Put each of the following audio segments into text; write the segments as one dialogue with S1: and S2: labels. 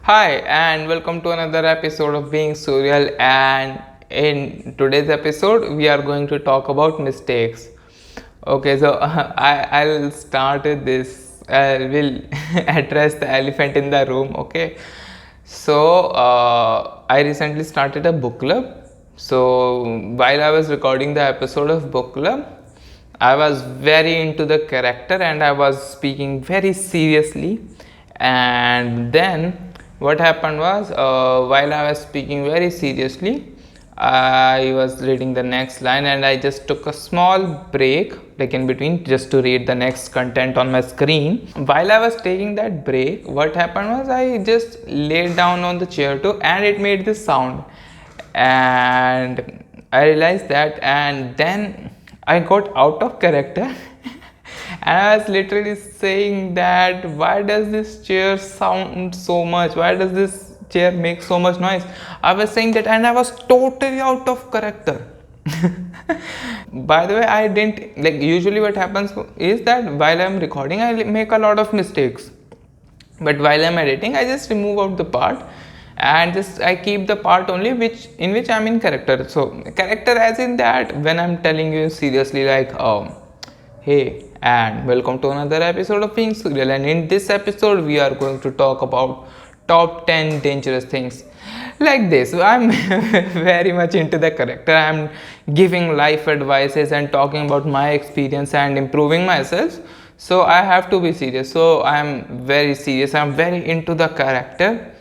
S1: Hi, and welcome to another episode of Being Surreal. And in today's episode, we are going to talk about mistakes. Okay, so I'll start with this. I will address the elephant in the room. Okay, so I recently started a book club. So while I was recording the episode of book club, I was very into the character and I was speaking very seriously. And then what happened was, while I was speaking very seriously, I was reading the next line and I just took a small break, like in between, just to read the next content on my screen. While I was taking that break, what happened was I just laid down on the chair too, and it made this sound. And I realized that, and then I got out of character and I was literally saying that why does this chair sound so much? Why does this chair make so much noise? I was saying that and I was totally out of character. By the way, I didn't like usually what happens is that while I'm recording, I make a lot of mistakes. But while I'm editing, I just remove out the part and just I keep the part only which I'm in character. So character as in that when I'm telling you seriously like hey and welcome to another episode of Being Surreal, and in this episode we are going to talk about top 10 dangerous things like this. I'm very much into the character. I'm giving life advices and talking about my experience and improving myself, so I have to be serious. So I'm very serious, I'm very into the character.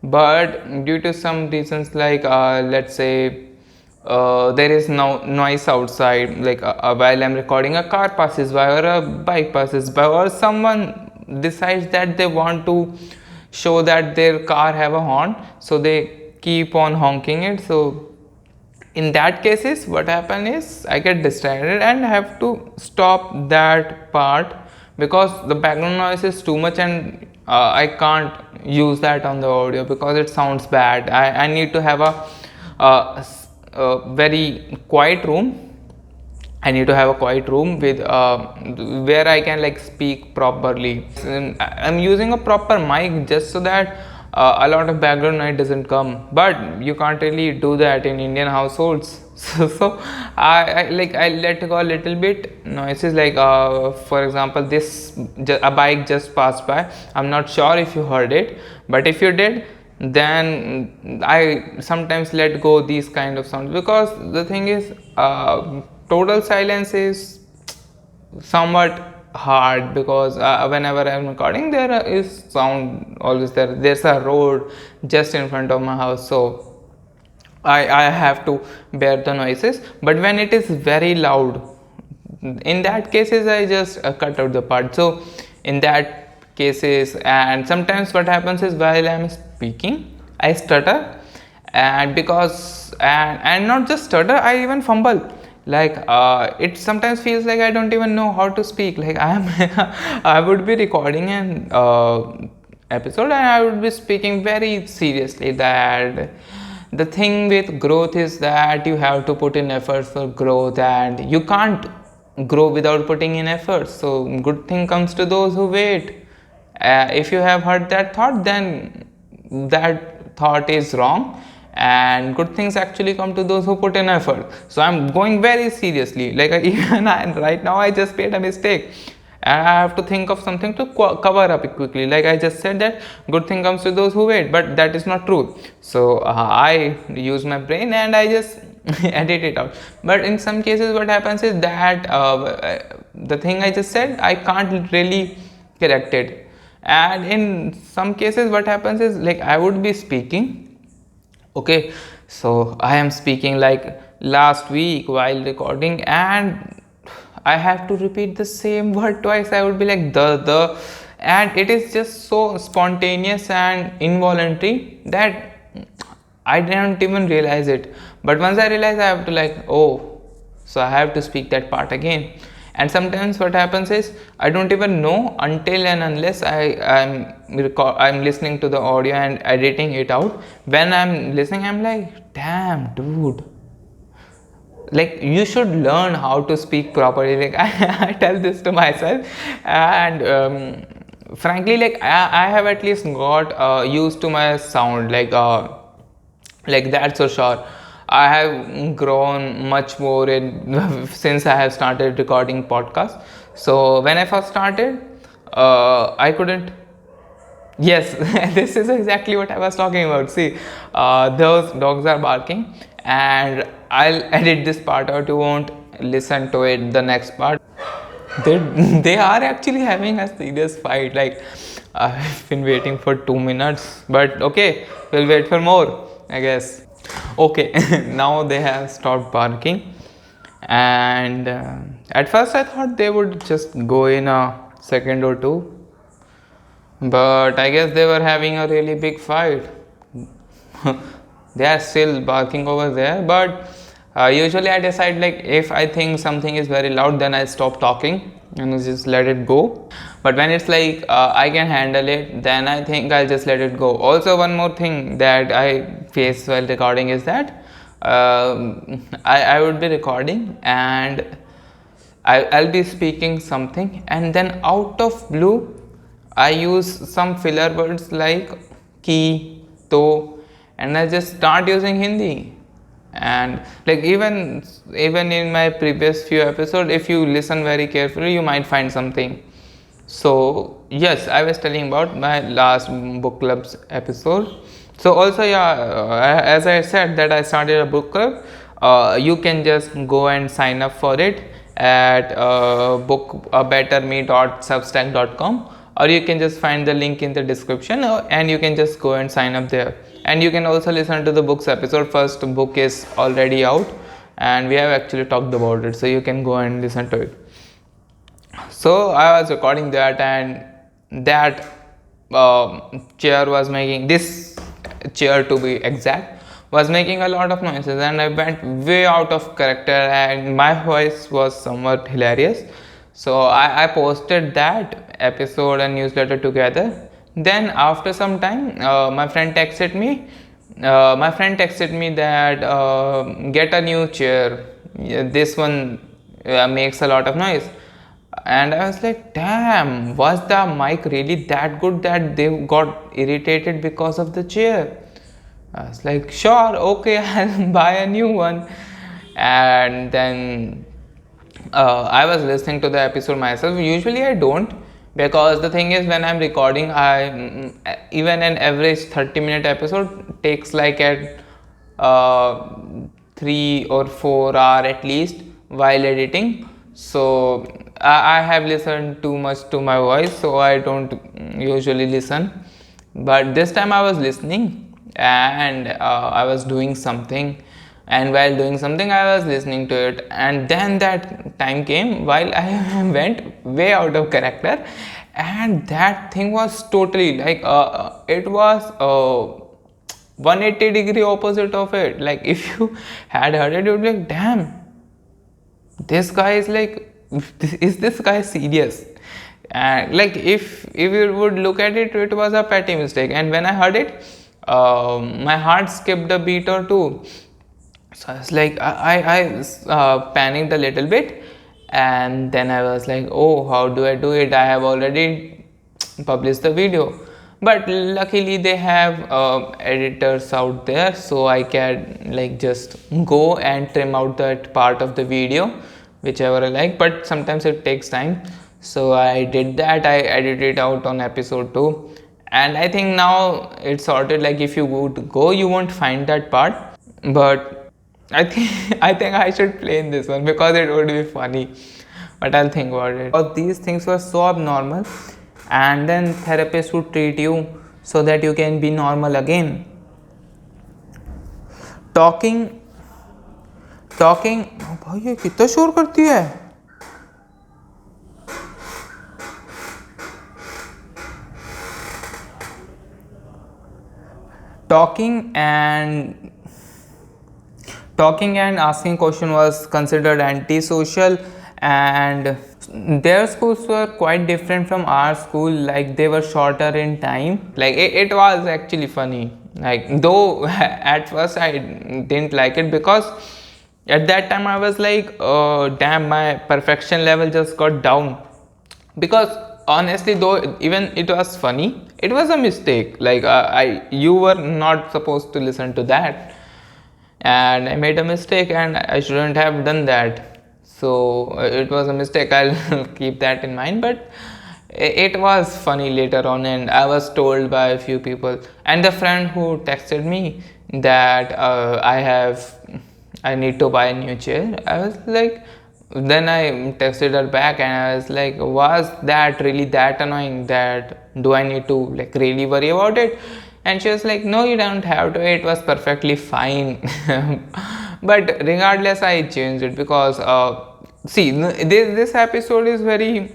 S1: But due to some reasons like let's say there is no noise outside, like while I'm recording, a car passes by or a bike passes by or someone decides that they want to show that their car have a horn, so they keep on honking it. So in that cases what happen is I get distracted and have to stop that part because the background noise is too much, and I can't use that on the audio because it sounds bad. I need to have a very quiet room. I need to have a quiet room with where I can like speak properly. And I'm using a proper mic just so that a lot of background noise doesn't come. But you can't really do that in Indian households. So I let go a little bit noises like for example a bike just passed by. I'm not sure if you heard it, but if you did, then I sometimes let go these kind of sounds because the thing is total silence is somewhat hard because whenever I'm recording there is sound always there. There's a road just in front of my house, so I have to bear the noises. But when it is very loud, in that cases I just cut out the part. So in that cases, and sometimes what happens is while I'm speaking I stutter, and because and not just stutter, I even fumble. Like it sometimes feels like I don't even know how to speak. Like I am I would be recording an episode and I would be speaking very seriously that the thing with growth is that you have to put in efforts for growth, and you can't grow without putting in efforts. So good thing comes to those who wait. If you have heard that thought, then that thought is wrong, and good things actually come to those who put in effort. So I'm going very seriously, like even right now I just made a mistake and I have to think of something to cover up it quickly. Like I just said that good thing comes to those who wait, but that is not true. So I use my brain and I just edit it out. But in some cases what happens is that the thing I just said I can't really correct it. And in some cases what happens is like I would be speaking, okay, so I am speaking like last week while recording, and I have to repeat the same word twice. I would be like the, and it is just so spontaneous and involuntary that I didn't even realize it. But once I realize, I have to like, oh, so I have to speak that part again. And sometimes what happens is I don't even know until and unless I'm listening to the audio and editing it out. When I'm listening, I'm like, damn, dude, like you should learn how to speak properly. Like I tell this to myself, and frankly, like I have at least got used to my sound, like that's for sure. I have grown much more in since I have started recording podcasts. So when I first started, I couldn't. Yes, this is exactly what I was talking about. See, those dogs are barking, and I'll edit this part out. You won't listen to it. The next part, they they are actually having a serious fight. Like I've been waiting for 2 minutes, but okay, we'll wait for more, I guess. Okay, now they have stopped barking, and at first I thought they would just go in a second or two, but I guess they were having a really big fight. They are still barking over there, but usually I decide, like, if I think something is very loud, then I stop talking and just let it go. But when it's like I can handle it, then I think I'll just let it go. Also, one more thing that I face while recording is that I would be recording, and I'll be speaking something, and then out of blue I use some filler words like ki, to, and I just start using Hindi. And like even in my previous few episodes, if you listen very carefully, you might find something. So yes, I was telling about my last book club's episode. So also, yeah, as I said that I started a book club. You can just go and sign up for it at bookabetterme.substack.com, or you can just find the link in the description, and you can just go and sign up there. And you can also listen to the books episode. First book is already out, and we have actually talked about it, so you can go and listen to it. So I was recording that, and that chair was making, this chair to be exact, was making a lot of noises, and I went way out of character, and my voice was somewhat hilarious. So I posted that episode and newsletter together. Then after some time, my friend texted me. My friend texted me that get a new chair. This one makes a lot of noise. And I was like, damn, was the mic really that good that they got irritated because of the chair? I was like, sure, okay, I'll buy a new one. And then I was listening to the episode myself. Usually I don't, because the thing is, when I'm recording, even an average 30-minute episode takes like at 3 or 4 hours at least while editing. So I have listened too much to my voice, so I don't usually listen. But this time I was listening, and I was doing something, and while doing something I was listening to it, and then that time came while I went way out of character, and that thing was totally like it was 180-degree opposite of it. Like if you had heard it, you would be like, damn, this guy is like, is this guy serious? And like if you would look at it, it was a petty mistake. And when I heard it, my heart skipped a beat or two. So I was like, I panicked a little bit, and then I was like, oh, how do I do it? I have already published the video, but luckily they have editors out there, so I can like just go and trim out that part of the video, whichever I like. But sometimes it takes time, so I did that. I edited out on episode 2, and I think now it's sorted. Like if you would go, you won't find that part, but I think I should play in this one because it would be funny, but I'll think about it. Because these things were so abnormal, and then therapist would treat you so that you can be normal again. Talking, talking. भाई ये कितना शोर करती है? Talking and asking question was considered antisocial, and their schools were quite different from our school. Like they were shorter in time. Like it was actually funny. Like though at first I didn't like it, because at that time I was like, damn, my perfection level just got down, because honestly, though, even it was funny, it was a mistake. Like you were not supposed to listen to that, and I made a mistake, and I shouldn't have done that. So it was a mistake. I'll keep that in mind. But it was funny later on, and I was told by a few people, and the friend who texted me that I need to buy a new chair. I was like, then I texted her back and I was like, was that really that annoying? That do I need to like really worry about it? And she was like, no, you don't have to. It was perfectly fine. But regardless, I changed it because see, this episode is very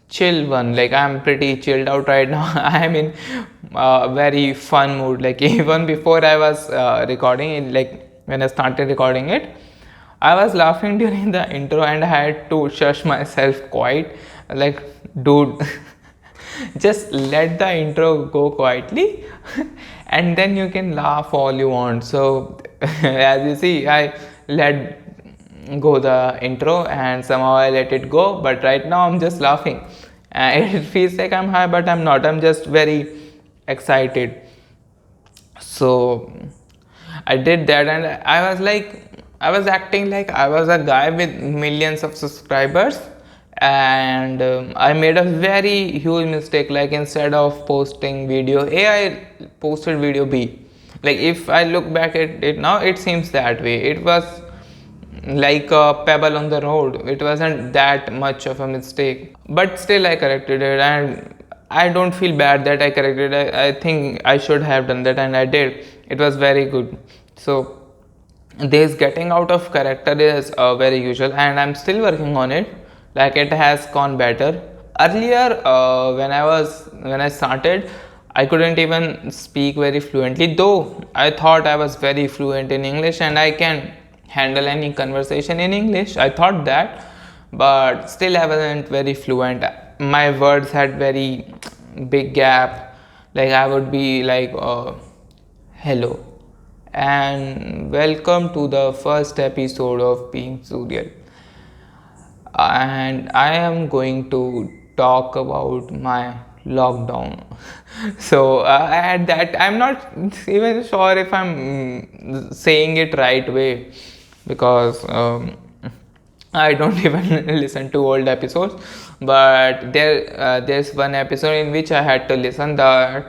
S1: chill one. Like I'm pretty chilled out right now. I'm in very fun mood. Like even before I was recording it, like when I started recording it, I was laughing during the intro and I had to shush myself quite. Like, dude, just let the intro go quietly and then you can laugh all you want. So, as you see, I let go the intro and somehow I let it go, but right now I'm just laughing. It feels like I'm high, but I'm not. I'm just very excited. So I did that and I was like, I was acting like I was a guy with millions of subscribers, and I made a very huge mistake. Like instead of posting video A, I posted video B. Like if I look back at it now, it seems that way. It was like a pebble on the road. It wasn't that much of a mistake, but still I corrected it, and I don't feel bad that I corrected it. I think I should have done that, and I did. It was very good. So this getting out of character is very usual, and I'm still working on it. Like it has gone better. Earlier, when I started, I couldn't even speak very fluently. Though I thought I was very fluent in English and I can handle any conversation in English. I thought that, but still I wasn't very fluent. My words had very big gap. Like I would be like, hello and welcome to the first episode of Being Surreal. And I am going to talk about my lockdown. So at that, I'm not even sure if I'm saying it right way because I don't even listen to old episodes. But there's one episode in which I had to listen the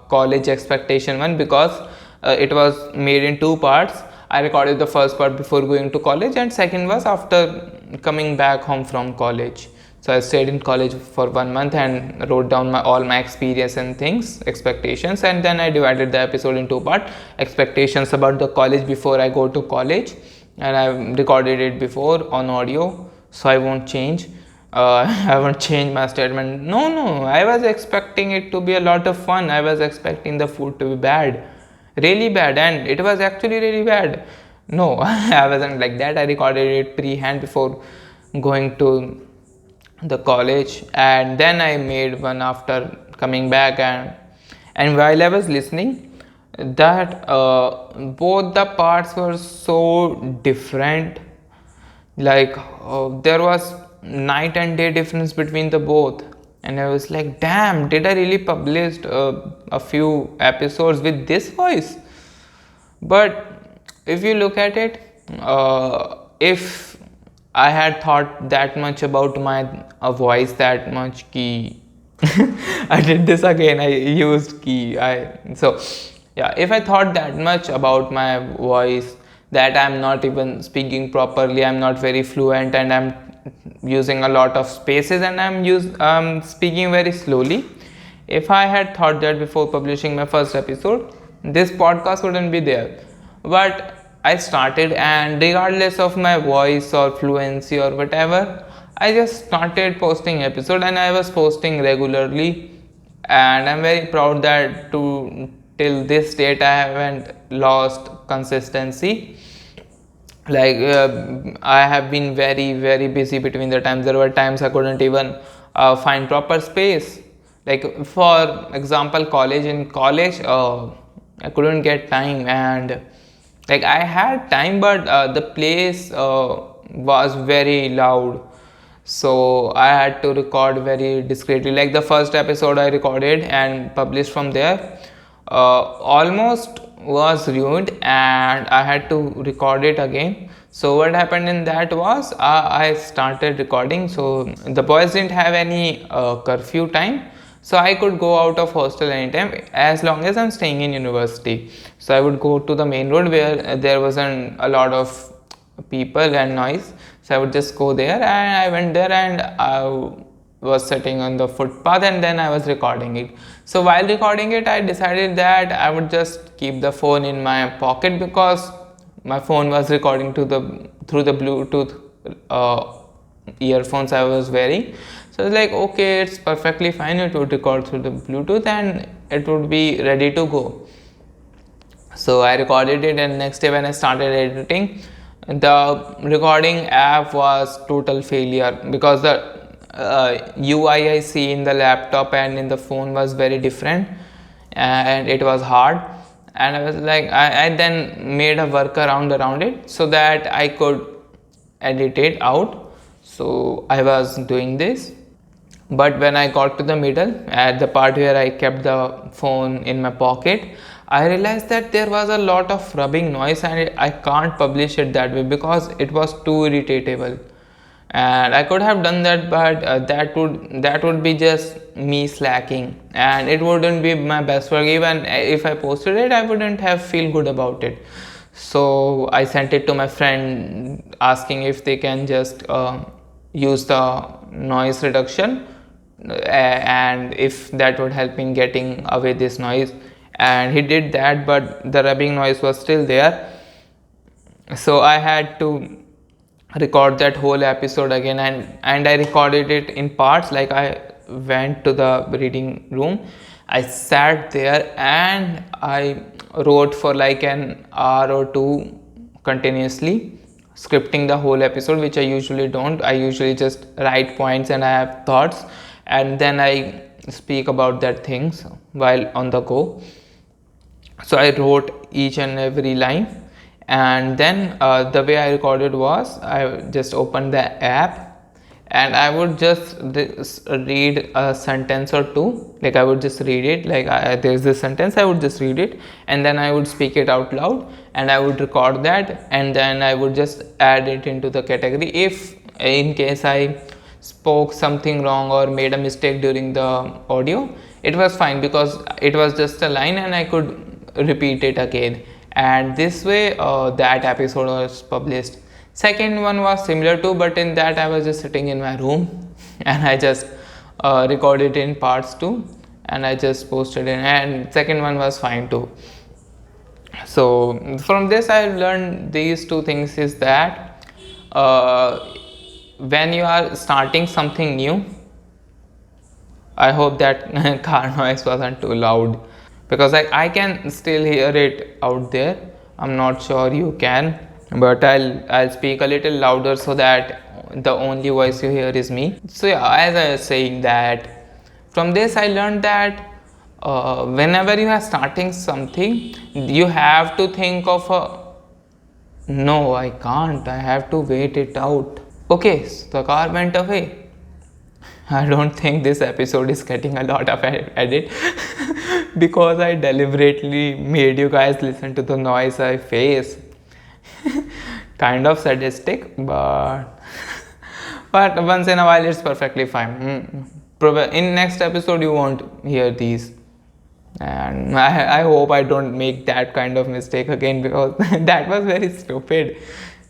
S1: college expectation one because it was made in two parts. I recorded the first part before going to college, and second was after coming back home from college. So I stayed in college for 1 month and wrote down all my experience and things, expectations, and then I divided the episode in two parts: expectations about the college before I go to college, and I recorded it before on audio, so I won't change. I won't change my statement. No, I was expecting it to be a lot of fun. I was expecting the food to be bad, really bad, and it was actually really bad. No, I wasn't like that. I recorded it pre-hand before going to the college, and then I made one after coming back, and while I was listening, that both the parts were so different. Like there was night and day difference between the both, and I was like, damn, did I really published a few episodes with this voice? But if you look at it, if I had thought that much about my voice, that much key, I did this again. I used key. So yeah. If I thought that much about my voice, that I'm not even speaking properly, I'm not very fluent, and I'm using a lot of spaces, and I'm speaking very slowly. If I had thought that before publishing my first episode, this podcast wouldn't be there. But I started, and regardless of my voice or fluency or whatever, I just started posting episode, and I was posting regularly, and I'm very proud that till this date I haven't lost consistency. Like I have been very busy between the times. There were times I couldn't even find proper space. Like for example, in college I couldn't get time, and like I had time, but the place was very loud. So I had to record very discreetly. Like the first episode I recorded and published from there, almost was ruined, and I had to record it again. So what happened in that was, I started recording. So the boys didn't have any curfew time, so I could go out of hostel anytime as long as I'm staying in university. So I would go to the main road where there wasn't a lot of people and noise. So I would just go there, and I went there, and I was sitting on the footpath, and then I was recording it. So while recording it, I decided that I would just keep the phone in my pocket, because my phone was recording to the through the Bluetooth earphones I was wearing. So it's like, okay, it's perfectly fine, it would record through the Bluetooth and it would be ready to go. So I recorded it, and next day when I started editing, the recording app was total failure, because the UI I see in the laptop and in the phone was very different, and it was hard. And I was like, I then made a workaround around it so that I could edit it out. So I was doing this, but when I got to the middle, at the part where I kept the phone in my pocket, I realized that there was a lot of rubbing noise, and I can't publish it that way because it was too irritable. And I could have done that, but that would be just me slacking, and it wouldn't be my best work. Even if I posted it, I wouldn't have feel good about it. So I sent it to my friend asking if they can just use the noise reduction, and if that would help in getting away this noise. And he did that, but the rubbing noise was still there. So I had to record that whole episode again, and I recorded it in parts. Like, I went to the reading room, I sat there, and I wrote for like an hour or two continuously, scripting the whole episode, which I usually don't. I usually just write points and I have thoughts, and then I speak about that things while on the go. So I wrote each and every line, and then the way I recorded was, I just opened the app, and I would just read a sentence or two. Like, I would just read it, like, there's this sentence, I would just read it, and then I would speak it out loud, and I would record that, and then I would just add it into the category. If in case I spoke something wrong or made a mistake during the audio, it was fine, because it was just a line and I could repeat it again. And this way that episode was published. Second one was similar too, but in that I was just sitting in my room and I just recorded in parts too, and I just posted it, and second one was fine too. So from this I learned these two things, is that when you are starting something new, I hope that car noise wasn't too loud, because I can still hear it out there. I'm not sure you can, but I'll speak a little louder so that the only voice you hear is me. So yeah, as I was saying, that from this I learned that whenever you are starting something, you have to think of a, no, I can't, I have to wait it out. Okay, so the car went away. I don't think this episode is getting a lot of edit because I deliberately made you guys listen to the noise I face. Kind of sadistic, but but once in a while it's perfectly fine. In next episode you won't hear these, and I hope I don't make that kind of mistake again, because that was very stupid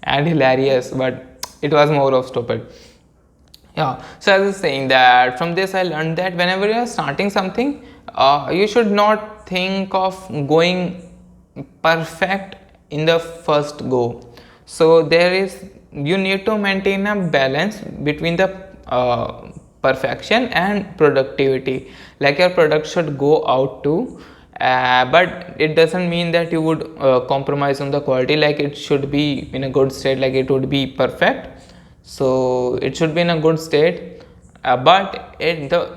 S1: and hilarious, but it was more of stupid. Yeah, so as I was saying, that from this I learned that whenever you are starting something, you should not think of going perfect in the first go. So you need to maintain a balance between the perfection and productivity. Like, your product should go out too, but it doesn't mean that you would compromise on the quality. Like, it should be in a good state, like it would be perfect. So it should be in a good state, but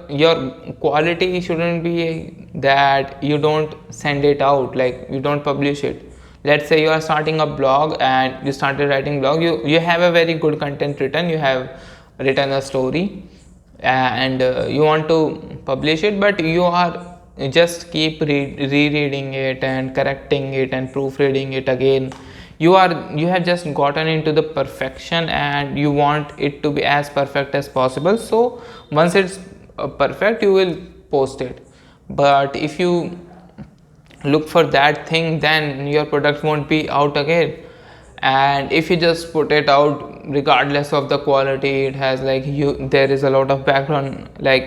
S1: your quality shouldn't be that you don't send it out, like you don't publish it. Let's say you are starting a blog and you started writing blog, you have a very good content written, you have written a story and you want to publish it, but you are just keep rereading it and correcting it and proofreading it again. You have just gotten into the perfection and you want it to be as perfect as possible. So once it's perfect, you will post it. But if you look for that thing, then your product won't be out again. And if you just put it out regardless of the quality, it has like there is a lot of background, like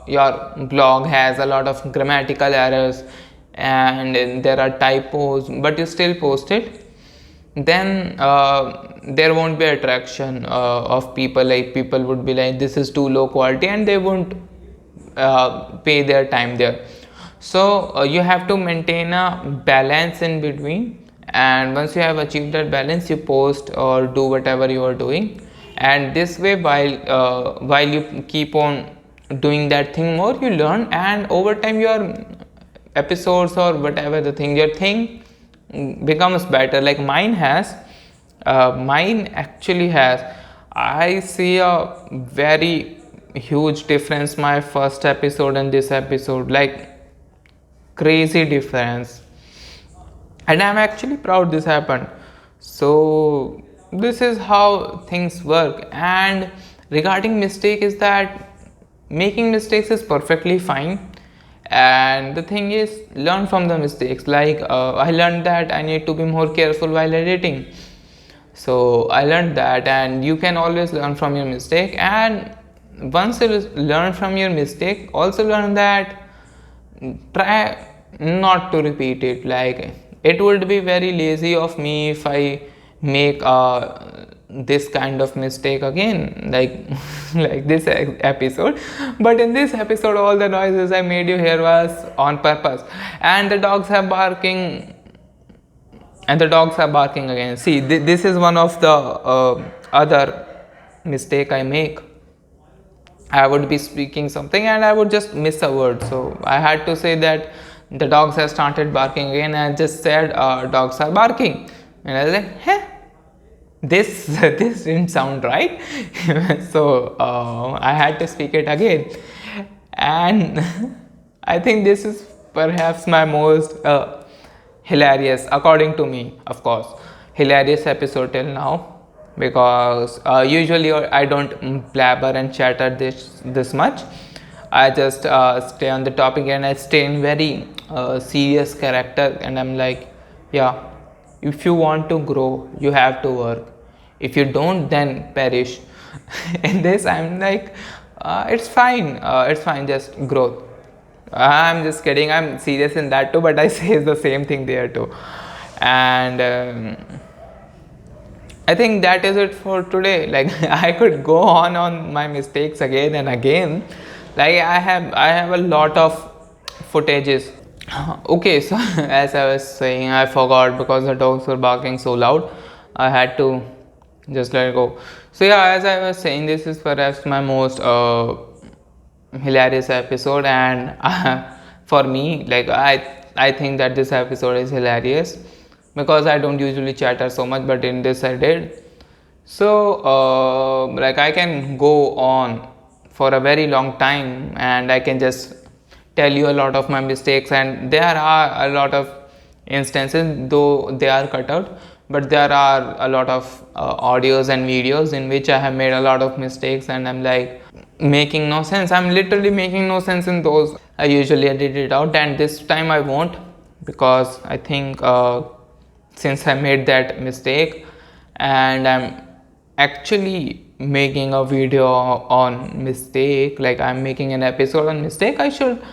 S1: your blog has a lot of grammatical errors and there are typos, but you still post it, then there won't be attraction of people. Like people would be like, this is too low quality, and they won't pay their time there. So you have to maintain a balance in between, and once you have achieved that balance, you post or do whatever you are doing. And this way, while you keep on doing that thing more, you learn, and over time your episodes or whatever the thing, your thing becomes better. Like mine actually has, I see a very huge difference, my first episode and this episode, like crazy difference, and I'm actually proud this happened. So this is how things work. And regarding mistake is that making mistakes is perfectly fine, and the thing is, learn from the mistakes. Like I learned that I need to be more careful while editing, so I learned that. And you can always learn from your mistake, and once you learn from your mistake, also learn that try not to repeat it. Like it would be very lazy of me if I make this kind of mistake again, like like this episode. But in this episode, all the noises I made you hear was on purpose. And the dogs are barking, again. See, this is one of the other mistake I make. I would be speaking something and I would just miss a word, so I had to say that the dogs have started barking again. I just said dogs are barking, and I was like, hey, this this didn't sound right. So I had to speak it again. And I think this is perhaps my most hilarious, according to me, of course, hilarious episode till now, because usually I don't blabber and chatter this much. I just stay on the topic and I stay in very serious character, and I'm like, yeah, if you want to grow, you have to work. If you don't, then perish. In this, I'm like, it's fine, just growth. I'm just kidding. I'm serious in that too, but I say the same thing there too. And I think that is it for today. Like I could go on my mistakes again and again. Like I have a lot of footages. Okay, so as I was saying, I forgot because the dogs were barking so loud. I had to just let it go. So yeah, as I was saying, this is perhaps my most hilarious episode, and for me, like I think that this episode is hilarious because I don't usually chatter so much, but in this I did. So like I can go on for a very long time, and I can just tell you a lot of my mistakes, and there are a lot of instances, though they are cut out, but there are a lot of audios and videos in which I have made a lot of mistakes, and I'm like making no sense. I'm literally making no sense in those. I usually edit it out, and this time I won't, because I think since I made that mistake and I'm actually making a video on mistake, like I'm making an episode on mistake, I should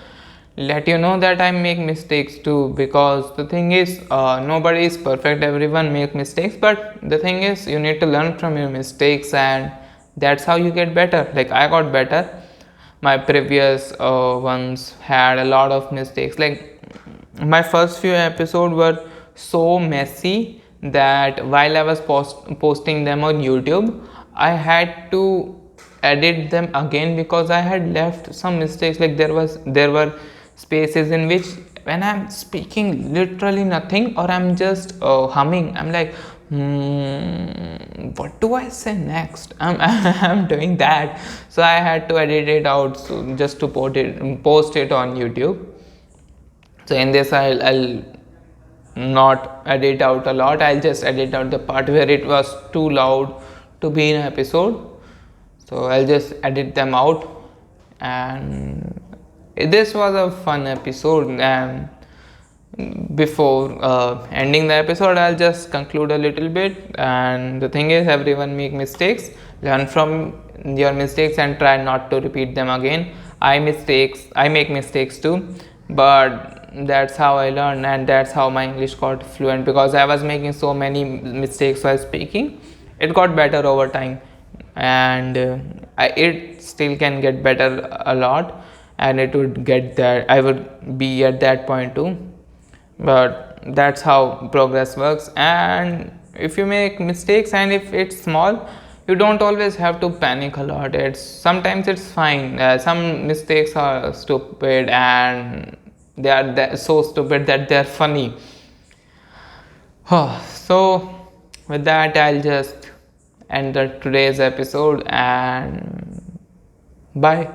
S1: let you know that I make mistakes too, because the thing is, nobody is perfect, everyone make mistakes, but the thing is, you need to learn from your mistakes, and that's how you get better. Like I got better. My previous ones had a lot of mistakes. Like my first few episodes were so messy that while I was posting them on YouTube, I had to edit them again because I had left some mistakes. Like there were spaces in which when I'm speaking literally nothing, or I'm just humming, I'm like What do I say next? I'm doing that. So I had to edit it out, so just to post it on YouTube. So in this, I'll not edit out a lot. I'll just edit out the part where it was too loud to be in an episode. So I'll just edit them out. And this was a fun episode. And before ending the episode, I'll just conclude a little bit. And the thing is, everyone make mistakes. Learn from your mistakes and try not to repeat them again. I make mistakes too, but that's how I learned, and that's how my English got fluent, because I was making so many mistakes while speaking. It got better over time, and it still can get better a lot, and it would get there. I would be at that point too, but that's how progress works. And if you make mistakes, and if it's small, you don't always have to panic a lot. Sometimes it's fine. Some mistakes are stupid, and they are so stupid that they're funny. So with that, I'll just end today's episode, and bye.